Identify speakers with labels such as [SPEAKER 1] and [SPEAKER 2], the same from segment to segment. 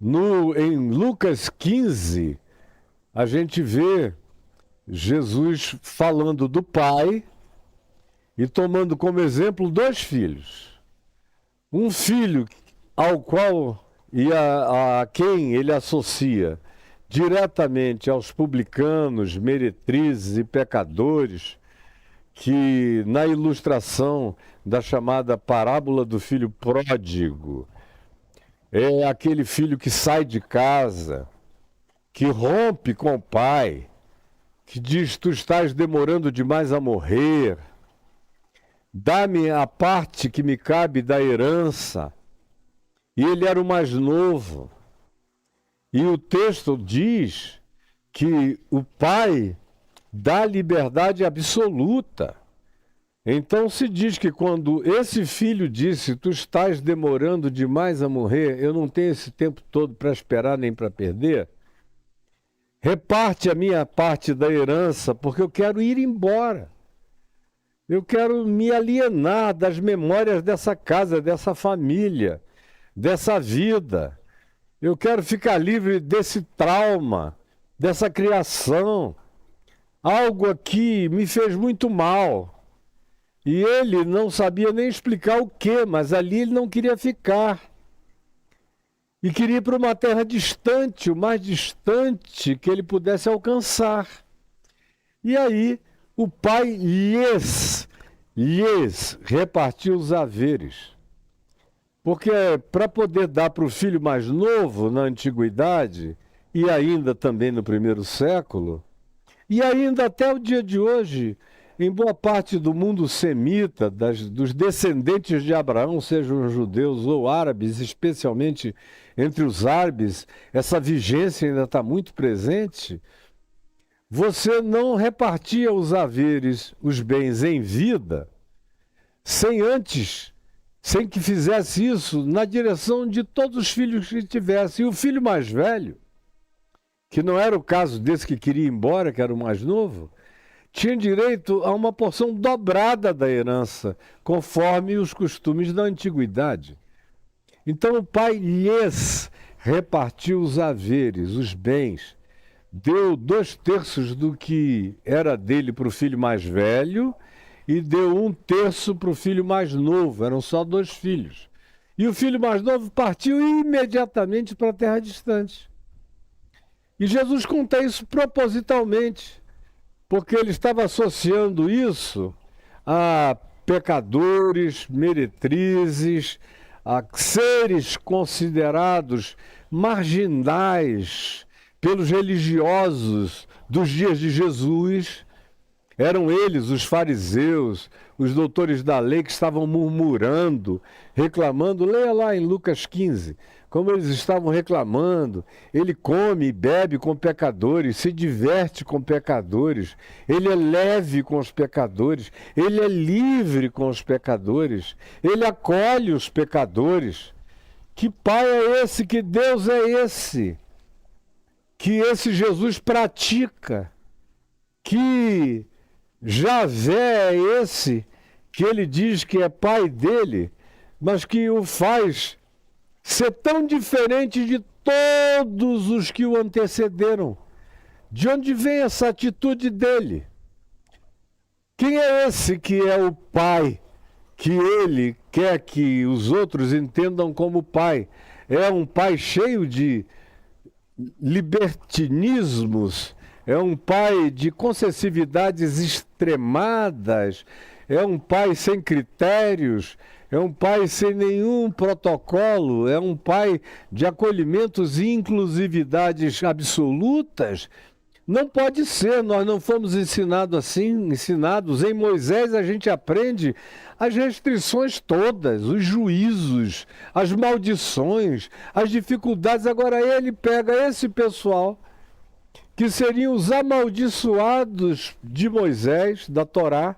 [SPEAKER 1] Em Lucas 15, a gente vê Jesus falando do pai e tomando como exemplo dois filhos. Um filho ao qual e a quem ele associa diretamente aos publicanos, meretrizes e pecadores, que na ilustração da chamada parábola do filho pródigo, é aquele filho que sai de casa, que rompe com o pai, que diz: tu estás demorando demais a morrer, dá-me a parte que me cabe da herança. E ele era o mais novo. E o texto diz que o pai dá liberdade absoluta. Então se diz que quando esse filho disse: tu estás demorando demais a morrer, eu não tenho esse tempo todo para esperar nem para perder, reparte a minha parte da herança, porque eu quero ir embora. Eu quero me alienar das memórias dessa casa, dessa família, dessa vida. Eu quero ficar livre desse trauma, dessa criação. Algo aqui me fez muito mal. E ele não sabia nem explicar o quê, mas ali ele não queria ficar. E queria ir para uma terra distante, o mais distante que ele pudesse alcançar. E aí o pai lhes repartiu os haveres. Porque para poder dar para o filho mais novo na antiguidade, e ainda também no primeiro século, e ainda até o dia de hoje, em boa parte do mundo semita, dos descendentes de Abraão, sejam judeus ou árabes, especialmente entre os árabes, essa vigência ainda está muito presente. Você não repartia os haveres, os bens em vida, sem que fizesse isso na direção de todos os filhos que tivesse. E o filho mais velho, que não era o caso desse que queria ir embora, que era o mais novo, tinha direito a uma porção dobrada da herança, conforme os costumes da antiguidade. Então o pai lhes repartiu os haveres, os bens, deu 2/3 do que era dele para o filho mais velho e deu 1/3 para o filho mais novo. Eram só 2 filhos. E o filho mais novo partiu imediatamente para a terra distante. E Jesus conta isso propositalmente, porque ele estava associando isso a pecadores, meretrizes, a seres considerados marginais pelos religiosos dos dias de Jesus. Eram eles, os fariseus, os doutores da lei, que estavam murmurando, reclamando. Leia lá em Lucas 15, como eles estavam reclamando. Ele come e bebe com pecadores, se diverte com pecadores, ele é leve com os pecadores, ele é livre com os pecadores, ele acolhe os pecadores. Que pai é esse? Que Deus é esse? Que esse Jesus pratica? Que Javé é esse que ele diz que é pai dele, mas que o faz ser tão diferente de todos os que o antecederam? De onde vem essa atitude dele? Quem é esse que é o pai que ele quer que os outros entendam como pai? É um pai cheio de libertinismos, é um pai de concessividades extremadas, é um pai sem critérios, é um pai sem nenhum protocolo, é um pai de acolhimentos e inclusividades absolutas. Não pode ser, nós não fomos ensinados assim, ensinados. Em Moisés a gente aprende as restrições todas, os juízos, as maldições, as dificuldades. Agora ele pega esse pessoal, que seriam os amaldiçoados de Moisés, da Torá,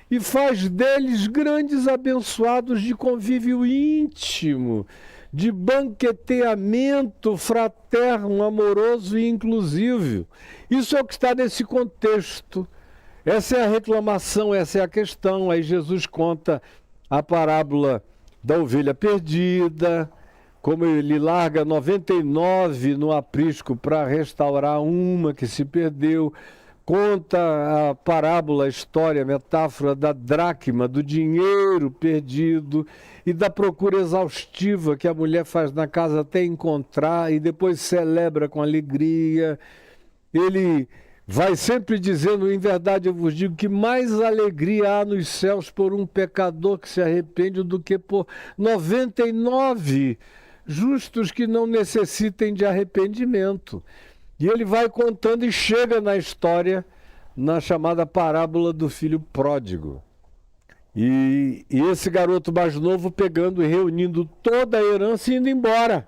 [SPEAKER 1] e faz deles grandes abençoados de convívio íntimo, de banqueteamento fraterno, amoroso e inclusivo. Isso é o que está nesse contexto. Essa é a reclamação, essa é a questão. Aí Jesus conta a parábola da ovelha perdida, como ele larga 99 no aprisco para restaurar uma que se perdeu. Conta a parábola, a história, a metáfora da dracma, do dinheiro perdido e da procura exaustiva que a mulher faz na casa até encontrar e depois celebra com alegria. Ele vai sempre dizendo, em verdade eu vos digo, que mais alegria há nos céus por um pecador que se arrepende do que por 99 justos que não necessitem de arrependimento. E ele vai contando e chega na história, na chamada parábola do filho pródigo. E esse garoto mais novo pegando e reunindo toda a herança e indo embora.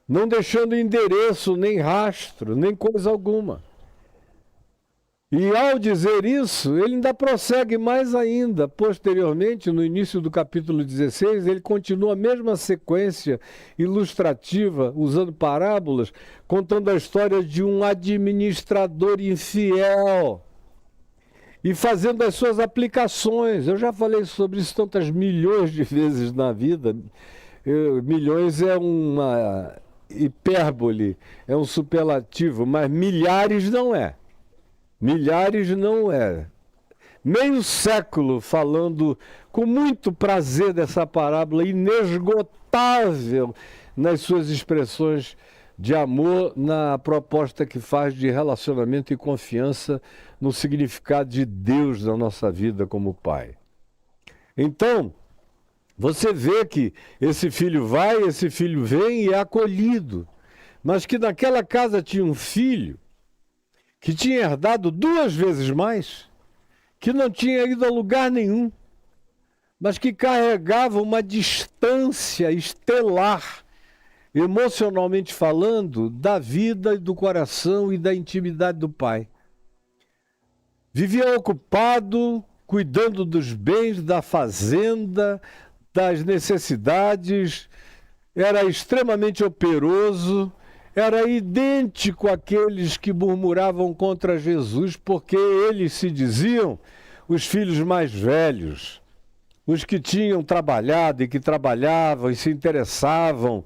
[SPEAKER 1] Não deixando endereço, nem rastro, nem coisa alguma. E ao dizer isso, ele ainda prossegue mais ainda. Posteriormente, no início do capítulo 16, ele continua a mesma sequência ilustrativa, usando parábolas, contando a história de um administrador infiel e fazendo as suas aplicações. Eu já falei sobre isso tantas milhões de vezes na vida. Milhões é uma hipérbole, é um superlativo, mas milhares não é. Milhares não é. Meio século falando com muito prazer dessa parábola inesgotável nas suas expressões de amor, na proposta que faz de relacionamento e confiança no significado de Deus na nossa vida como Pai. Então, você vê que esse filho vai, esse filho vem e é acolhido, mas que naquela casa tinha um filho que tinha herdado 2 vezes mais, que não tinha ido a lugar nenhum, mas que carregava uma distância estelar, emocionalmente falando, da vida e do coração e da intimidade do pai. Vivia ocupado, cuidando dos bens, da fazenda, das necessidades, era extremamente operoso, era idêntico àqueles que murmuravam contra Jesus, porque eles se diziam os filhos mais velhos, os que tinham trabalhado e que trabalhavam e se interessavam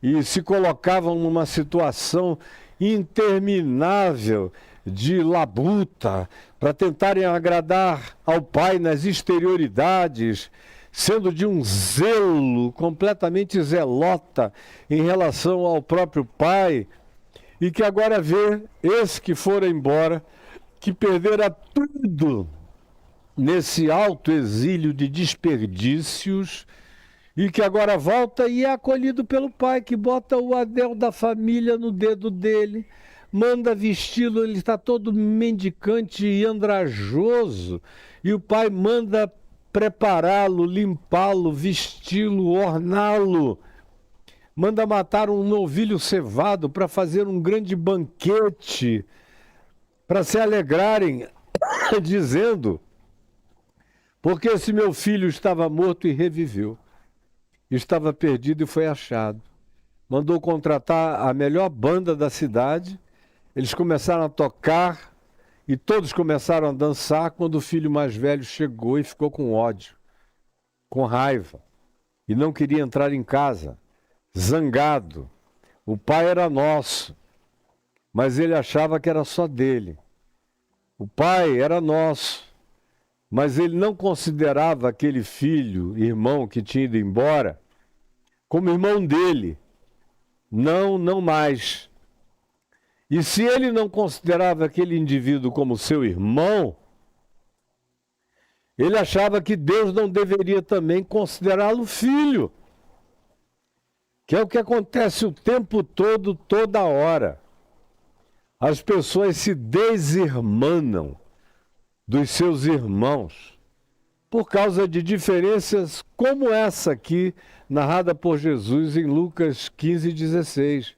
[SPEAKER 1] e se colocavam numa situação interminável de labuta para tentarem agradar ao Pai nas exterioridades, sendo de um zelo completamente zelota em relação ao próprio Pai, e que agora vê esse que fora embora, que perdera tudo nesse alto exílio de desperdícios, e que agora volta e é acolhido pelo Pai, que bota o anel da família no dedo dele, manda vesti-lo, ele está todo mendicante e andrajoso, e o Pai manda prepará-lo, limpá-lo, vesti-lo, orná-lo. Manda matar um novilho cevado para fazer um grande banquete, para se alegrarem, dizendo: porque esse meu filho estava morto e reviveu, estava perdido e foi achado. Mandou contratar a melhor banda da cidade, eles começaram a tocar, e todos começaram a dançar quando o filho mais velho chegou e ficou com ódio, com raiva, e não queria entrar em casa, zangado. O pai era nosso, mas ele achava que era só dele. O pai era nosso, mas ele não considerava aquele filho, irmão que tinha ido embora, como irmão dele. Não, não mais. E se ele não considerava aquele indivíduo como seu irmão, ele achava que Deus não deveria também considerá-lo filho, que é o que acontece o tempo todo, toda hora. As pessoas se desirmanam dos seus irmãos por causa de diferenças como essa aqui, narrada por Jesus em Lucas 15:16.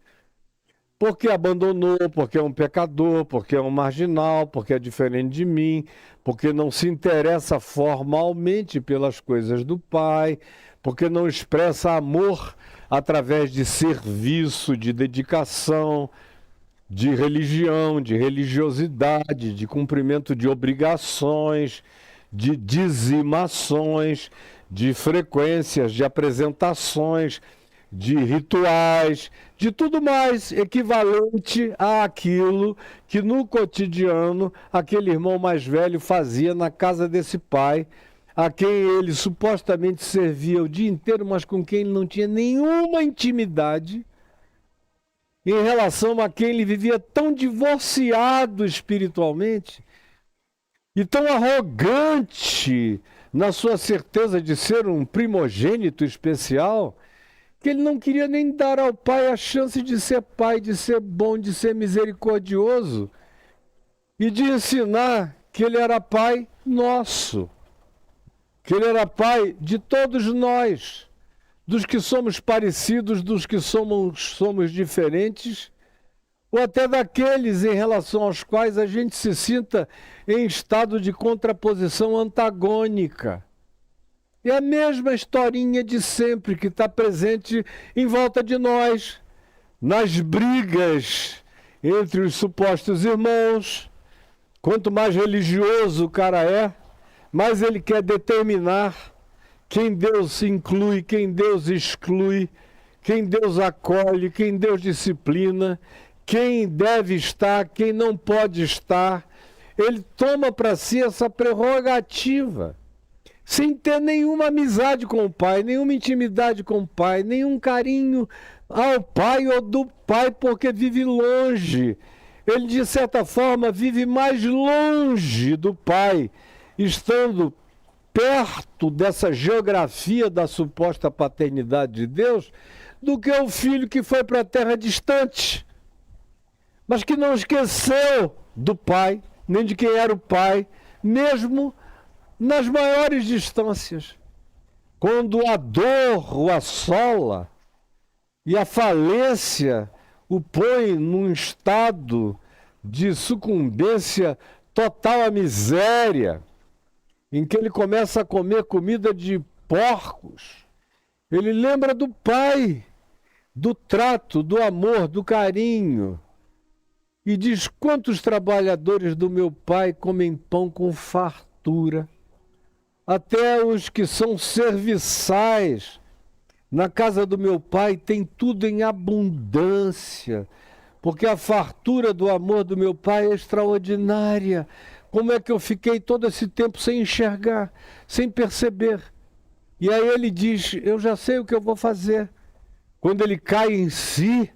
[SPEAKER 1] Porque abandonou, porque é um pecador, porque é um marginal, porque é diferente de mim, porque não se interessa formalmente pelas coisas do Pai, porque não expressa amor através de serviço, de dedicação, de religião, de religiosidade, de cumprimento de obrigações, de dizimações, de frequências, de apresentações, de rituais, de tudo mais equivalente àquilo que no cotidiano aquele irmão mais velho fazia na casa desse pai, a quem ele supostamente servia o dia inteiro, mas com quem ele não tinha nenhuma intimidade, em relação a quem ele vivia tão divorciado espiritualmente e tão arrogante na sua certeza de ser um primogênito especial, que ele não queria nem dar ao pai a chance de ser pai, de ser bom, de ser misericordioso e de ensinar que ele era pai nosso, que ele era pai de todos nós, dos que somos parecidos, dos que somos diferentes, ou até daqueles em relação aos quais a gente se sinta em estado de contraposição antagônica. É a mesma historinha de sempre que está presente em volta de nós, nas brigas entre os supostos irmãos. Quanto mais religioso o cara é, mais ele quer determinar quem Deus inclui, quem Deus exclui, quem Deus acolhe, quem Deus disciplina, quem deve estar, quem não pode estar. Ele toma para si essa prerrogativa, sem ter nenhuma amizade com o pai, nenhuma intimidade com o pai, nenhum carinho ao pai ou do pai, porque vive longe. Ele, de certa forma, vive mais longe do pai, estando perto dessa geografia da suposta paternidade de Deus, do que o filho que foi para a terra distante, mas que não esqueceu do pai, nem de quem era o pai, mesmo nas maiores distâncias. Quando a dor o assola e a falência o põe num estado de sucumbência total à miséria, em que ele começa a comer comida de porcos, ele lembra do pai, do trato, do amor, do carinho, e diz: quantos trabalhadores do meu pai comem pão com fartura, até os que são serviçais na casa do meu pai têm tudo em abundância, porque a fartura do amor do meu pai é extraordinária. Como é que eu fiquei todo esse tempo sem enxergar, sem perceber? E aí ele diz: eu já sei o que eu vou fazer. Quando ele cai em si,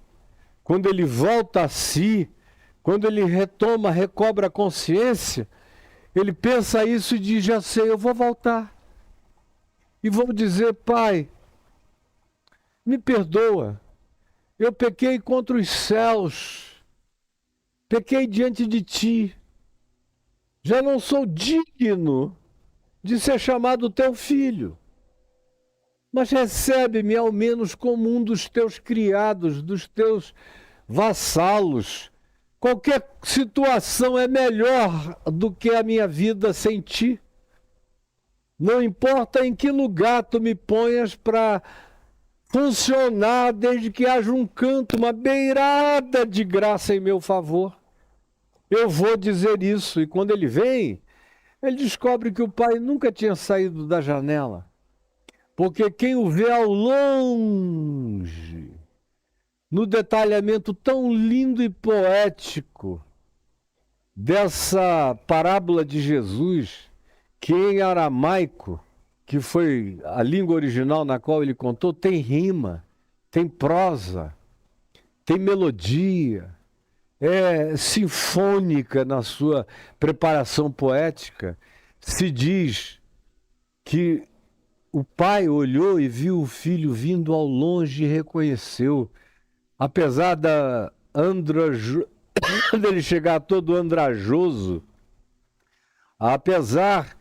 [SPEAKER 1] quando ele volta a si, quando ele retoma, recobra a consciência, ele pensa isso e diz: já sei, eu vou voltar. E vou dizer: pai, me perdoa, eu pequei contra os céus, pequei diante de ti, já não sou digno de ser chamado teu filho, mas recebe-me ao menos como um dos teus criados, dos teus vassalos. Qualquer situação é melhor do que a minha vida sem ti. Não importa em que lugar tu me ponhas para funcionar, desde que haja um canto, uma beirada de graça em meu favor. Eu vou dizer isso. E quando ele vem, ele descobre que o pai nunca tinha saído da janela. Porque quem o vê ao longe, no detalhamento tão lindo e poético dessa parábola de Jesus, que em aramaico, que foi a língua original na qual ele contou, tem rima, tem prosa, tem melodia, é sinfônica na sua preparação poética. Se diz que o pai olhou e viu o filho vindo ao longe e reconheceu. Apesar dele chegar todo andrajoso, apesar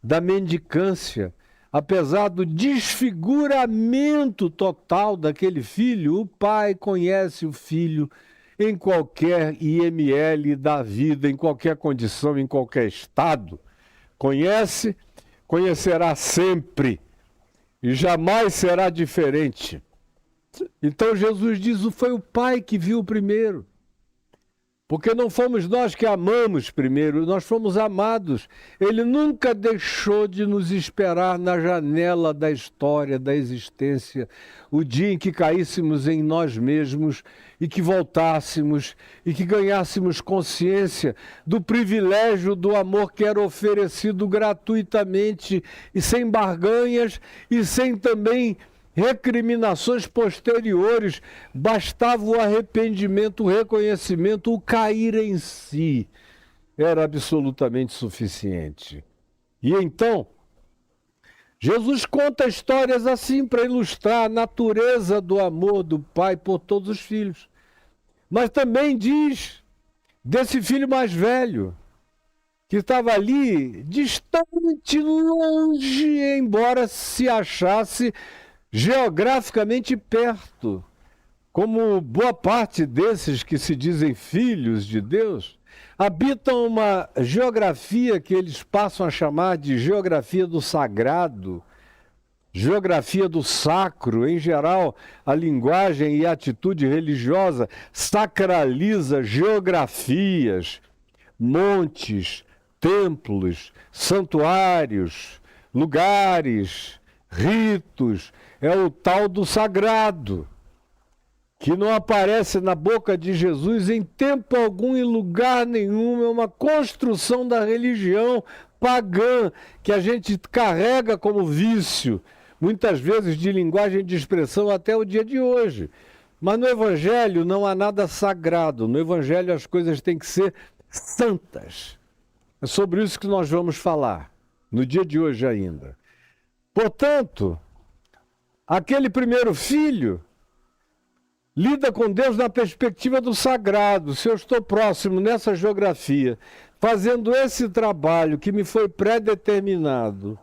[SPEAKER 1] da mendicância, apesar do desfiguramento total daquele filho, o pai conhece o filho em qualquer IML da vida, em qualquer condição, em qualquer estado. Conhece, conhecerá sempre e jamais será diferente. Então Jesus diz: foi o pai que viu primeiro. Porque não fomos nós que amamos primeiro, nós fomos amados. Ele nunca deixou de nos esperar na janela da história, da existência, o dia em que caíssemos em nós mesmos e que voltássemos e que ganhássemos consciência do privilégio do amor que era oferecido gratuitamente e sem barganhas e sem também recriminações posteriores, bastava o arrependimento, o reconhecimento, o cair em si. Era absolutamente suficiente. E então, Jesus conta histórias assim para ilustrar a natureza do amor do Pai por todos os filhos. Mas também diz desse filho mais velho, que estava ali distante, longe, embora se achasse geograficamente perto, como boa parte desses que se dizem filhos de Deus, habitam uma geografia que eles passam a chamar de geografia do sagrado, geografia do sacro. Em geral, a linguagem e a atitude religiosa sacraliza geografias, montes, templos, santuários, lugares, ritos. É o tal do sagrado, que não aparece na boca de Jesus em tempo algum, em lugar nenhum. É uma construção da religião pagã que a gente carrega como vício, muitas vezes de linguagem de expressão até o dia de hoje. Mas no Evangelho não há nada sagrado. No Evangelho as coisas têm que ser santas. É sobre isso que nós vamos falar, no dia de hoje ainda. Portanto, aquele primeiro filho lida com Deus na perspectiva do sagrado. Se eu estou próximo nessa geografia, fazendo esse trabalho que me foi pré-determinado,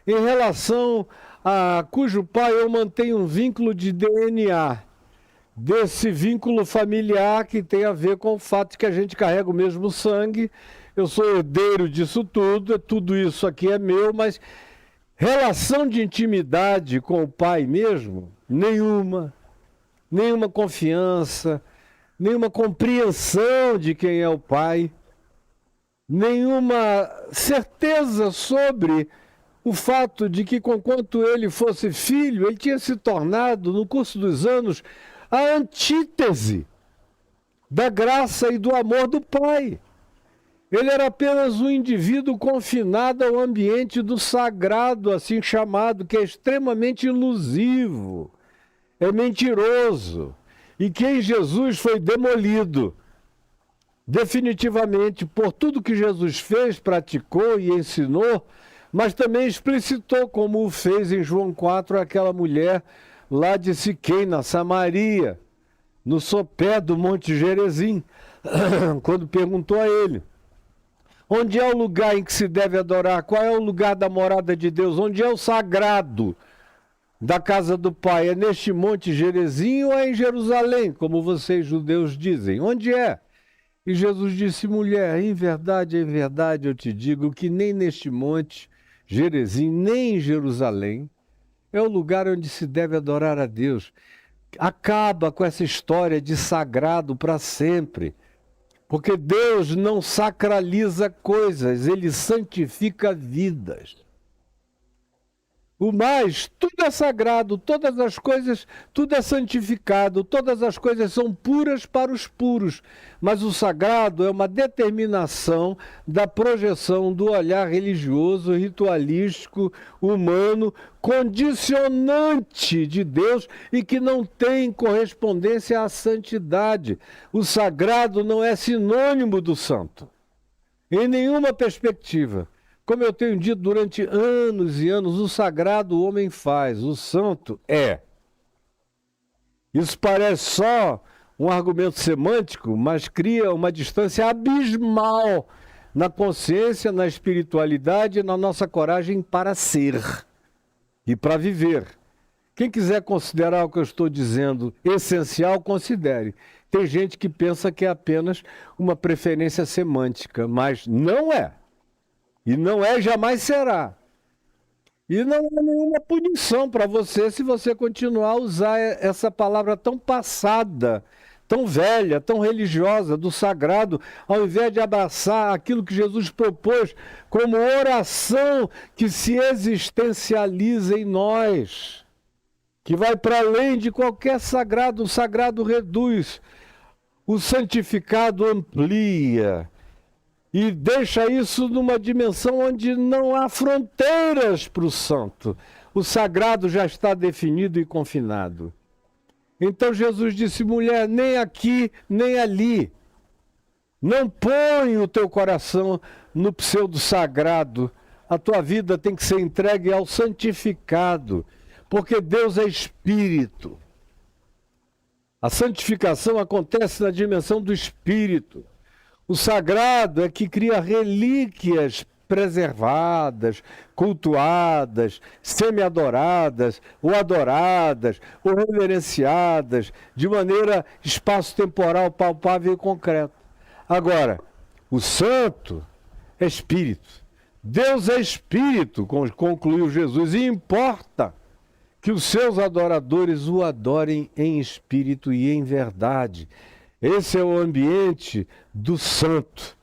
[SPEAKER 1] em relação a cujo pai eu mantenho um vínculo de DNA, desse vínculo familiar que tem a ver com o fato de que a gente carrega o mesmo sangue, eu sou herdeiro disso tudo isso aqui é meu, mas relação de intimidade com o pai mesmo, nenhuma confiança, nenhuma compreensão de quem é o pai, nenhuma certeza sobre o fato de que, conquanto ele fosse filho, ele tinha se tornado, no curso dos anos, a antítese da graça e do amor do pai. Ele era apenas um indivíduo confinado ao ambiente do sagrado, assim chamado, que é extremamente ilusivo, é mentiroso, e que em Jesus foi demolido definitivamente por tudo que Jesus fez, praticou e ensinou, mas também explicitou, como o fez em João 4, aquela mulher lá de Siquém, na Samaria, no sopé do Monte Gerizim, quando perguntou a ele: onde é o lugar em que se deve adorar? Qual é o lugar da morada de Deus? Onde é o sagrado da casa do Pai? É neste Monte Gerizim ou é em Jerusalém, como vocês judeus dizem? Onde é? E Jesus disse: mulher, em verdade eu te digo que nem neste Monte Gerizim, nem em Jerusalém é o lugar onde se deve adorar a Deus. Acaba com essa história de sagrado para sempre. Porque Deus não sacraliza coisas, Ele santifica vidas. O mais, tudo é sagrado, todas as coisas, tudo é santificado, todas as coisas são puras para os puros. Mas o sagrado é uma determinação da projeção do olhar religioso, ritualístico, humano, condicionante de Deus e que não tem correspondência à santidade. O sagrado não é sinônimo do santo, em nenhuma perspectiva. Como eu tenho dito durante anos e anos, o sagrado o homem faz, o santo é. Isso parece só um argumento semântico, mas cria uma distância abismal na consciência, na espiritualidade e na nossa coragem para ser e para viver. Quem quiser considerar o que eu estou dizendo essencial, considere. Tem gente que pensa que é apenas uma preferência semântica, mas não é. E não é, jamais será. E não há nenhuma punição para você se você continuar a usar essa palavra tão passada, tão velha, tão religiosa, do sagrado, ao invés de abraçar aquilo que Jesus propôs como oração que se existencializa em nós, que vai para além de qualquer sagrado. O sagrado reduz, o santificado amplia e deixa isso numa dimensão onde não há fronteiras para o santo. O sagrado já está definido e confinado. Então Jesus disse: mulher, nem aqui, nem ali. Não põe o teu coração no pseudo-sagrado. A tua vida tem que ser entregue ao santificado, porque Deus é espírito. A santificação acontece na dimensão do espírito. O sagrado é que cria relíquias preservadas, cultuadas, semi-adoradas, ou adoradas, ou reverenciadas, de maneira espaço-temporal, palpável e concreta. Agora, o santo é espírito. Deus é espírito, concluiu Jesus, e importa que os seus adoradores o adorem em espírito e em verdade. Esse é o ambiente do santo.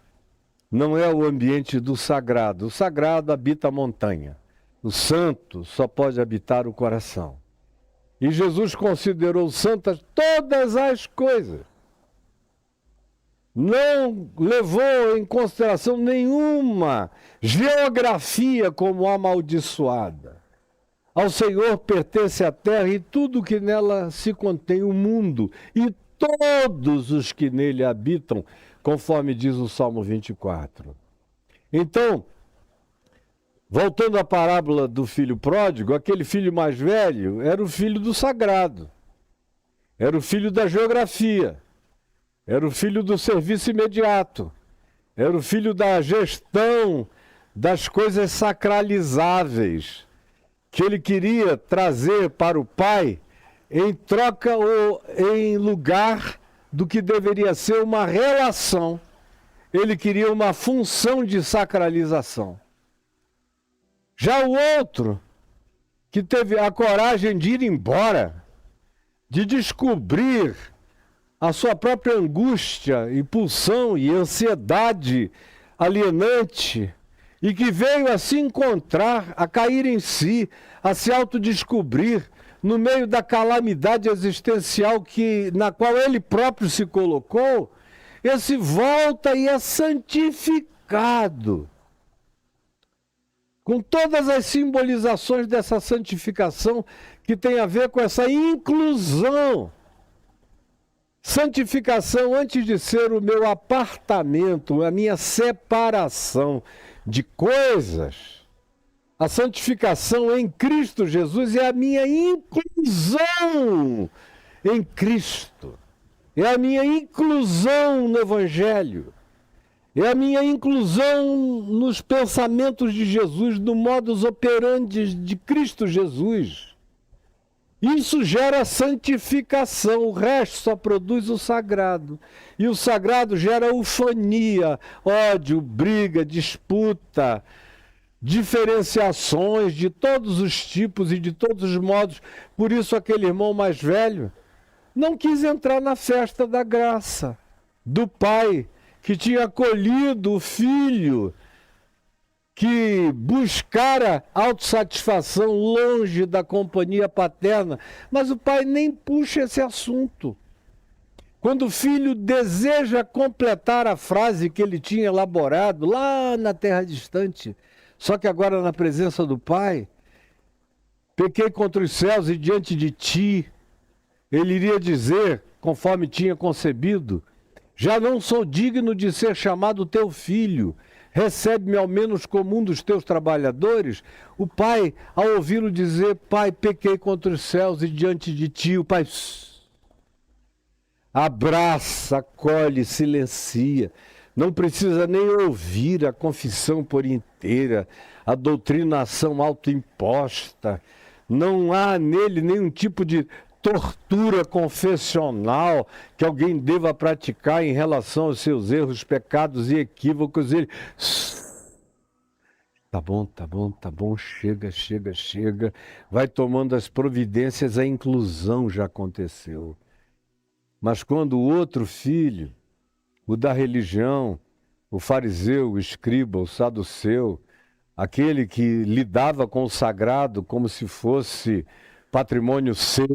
[SPEAKER 1] Não é o ambiente do sagrado. O sagrado habita a montanha. O santo só pode habitar o coração. E Jesus considerou santas todas as coisas. Não levou em consideração nenhuma geografia como amaldiçoada. Ao Senhor pertence a terra e tudo que nela se contém, o mundo e todos os que nele habitam, conforme diz o Salmo 24. Então, voltando à parábola do filho pródigo, aquele filho mais velho era o filho do sagrado, era o filho da geografia, era o filho do serviço imediato, era o filho da gestão das coisas sacralizáveis, que ele queria trazer para o pai em troca ou em lugar do que deveria ser uma relação. Ele queria uma função de sacralização. Já o outro, que teve a coragem de ir embora, de descobrir a sua própria angústia e pulsão e ansiedade alienante, e que veio a se encontrar, a cair em si, a se autodescobrir no meio da calamidade existencial na qual ele próprio se colocou, esse volta e é santificado. Com todas as simbolizações dessa santificação que tem a ver com essa inclusão. Santificação, antes de ser o meu apartamento, a minha separação de coisas, a santificação em Cristo Jesus é a minha inclusão em Cristo. É a minha inclusão no Evangelho. É a minha inclusão nos pensamentos de Jesus, no modus operandi de Cristo Jesus. Isso gera santificação, o resto só produz o sagrado. E o sagrado gera eufonia, ódio, briga, disputa, diferenciações de todos os tipos e de todos os modos. Por isso aquele irmão mais velho não quis entrar na festa da graça do pai que tinha acolhido o filho que buscara autossatisfação longe da companhia paterna, mas o pai nem puxa esse assunto. Quando o filho deseja completar a frase que ele tinha elaborado lá na terra distante, só que agora na presença do pai, pequei contra os céus e diante de ti, ele iria dizer, conforme tinha concebido, já não sou digno de ser chamado teu filho, recebe-me ao menos como um dos teus trabalhadores. O pai, ao ouvi-lo dizer, pai, pequei contra os céus e diante de ti, o pai abraça, acolhe, silencia. Não precisa nem ouvir a confissão por inteira, a doutrinação autoimposta. Não há nele nenhum tipo de tortura confessional que alguém deva praticar em relação aos seus erros, pecados e equívocos. Ele... Tá bom, chega. Vai tomando as providências, a inclusão já aconteceu. Mas quando o outro filho, o da religião, o fariseu, o escriba, o saduceu, aquele que lidava com o sagrado como se fosse patrimônio seu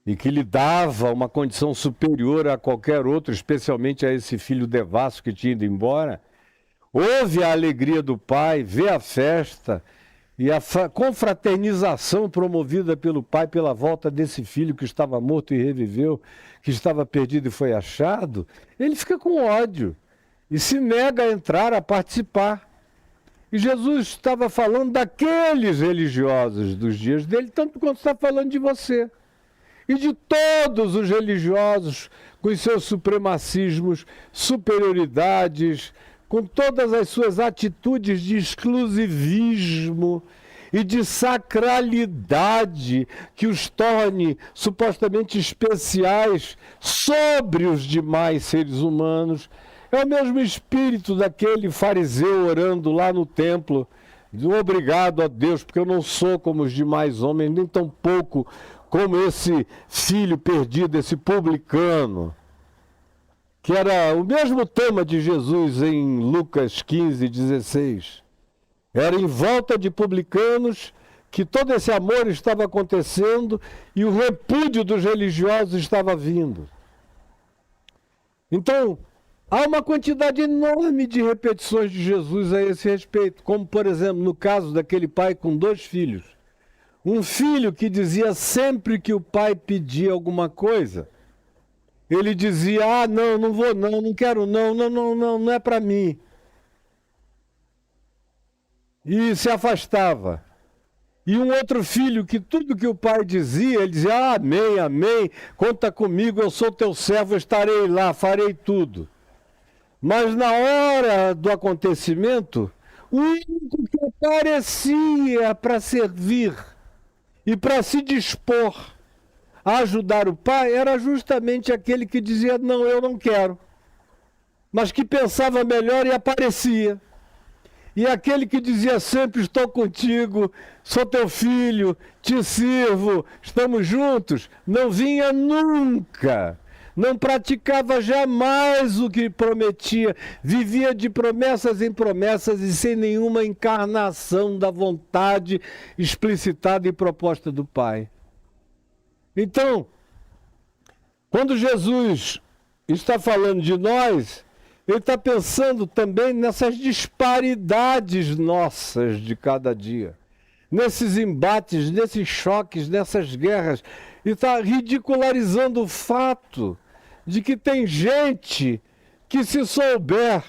[SPEAKER 1] e que lhe dava uma condição superior a qualquer outro, especialmente a esse filho devasso que tinha ido embora, ouve a alegria do pai, vê a festa e a confraternização promovida pelo pai pela volta desse filho que estava morto e reviveu, que estava perdido e foi achado, ele fica com ódio e se nega a entrar, a participar. E Jesus estava falando daqueles religiosos dos dias dele, tanto quanto está falando de você. E de todos os religiosos, com os seus supremacismos, superioridades, com todas as suas atitudes de exclusivismo e de sacralidade que os torne supostamente especiais sobre os demais seres humanos. É o mesmo espírito daquele fariseu orando lá no templo, obrigado a Deus, porque eu não sou como os demais homens, nem tão pouco como esse filho perdido, esse publicano, que era o mesmo tema de Jesus em Lucas 15, 16. Era em volta de publicanos que todo esse amor estava acontecendo e o repúdio dos religiosos estava vindo. Então, há uma quantidade enorme de repetições de Jesus a esse respeito, como, por exemplo, no caso daquele pai com 2 filhos. Um filho que dizia sempre que o pai pedia alguma coisa, ele dizia, não, não vou não, não quero não é para mim. E se afastava. E um outro filho que tudo que o pai dizia, ele dizia, amém, amém, conta comigo, eu sou teu servo, estarei lá, farei tudo. Mas na hora do acontecimento, o único que aparecia para servir e para se dispor a ajudar o pai era justamente aquele que dizia, não, eu não quero. Mas que pensava melhor e aparecia. E aquele que dizia sempre, estou contigo, sou teu filho, te sirvo, estamos juntos, não vinha nunca. Não praticava jamais o que prometia, vivia de promessas em promessas e sem nenhuma encarnação da vontade explicitada e proposta do Pai. Então, quando Jesus está falando de nós, ele está pensando também nessas disparidades nossas de cada dia, nesses embates, nesses choques, nessas guerras, e está ridicularizando o fato de que tem gente que, se souber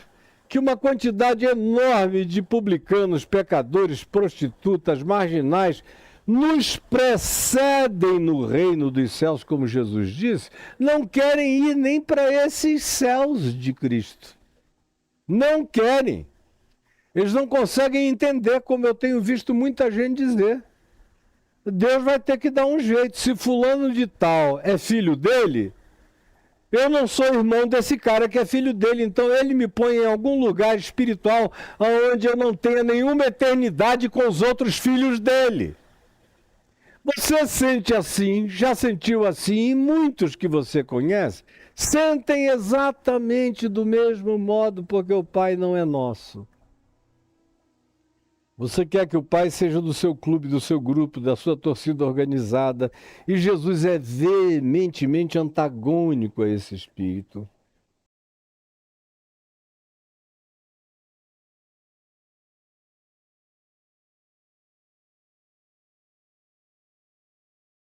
[SPEAKER 1] que uma quantidade enorme de publicanos, pecadores, prostitutas, marginais, nos precedem no reino dos céus, como Jesus disse, não querem ir nem para esses céus de Cristo. Não querem. Eles não conseguem entender, como eu tenho visto muita gente dizer. Deus vai ter que dar um jeito. Se fulano de tal é filho dele, eu não sou irmão desse cara que é filho dele, então ele me põe em algum lugar espiritual onde eu não tenha nenhuma eternidade com os outros filhos dele. Você sente assim, já sentiu assim, e muitos que você conhece sentem exatamente do mesmo modo, porque o Pai não é nosso. Você quer que o Pai seja do seu clube, do seu grupo, da sua torcida organizada, e Jesus é veementemente antagônico a esse espírito.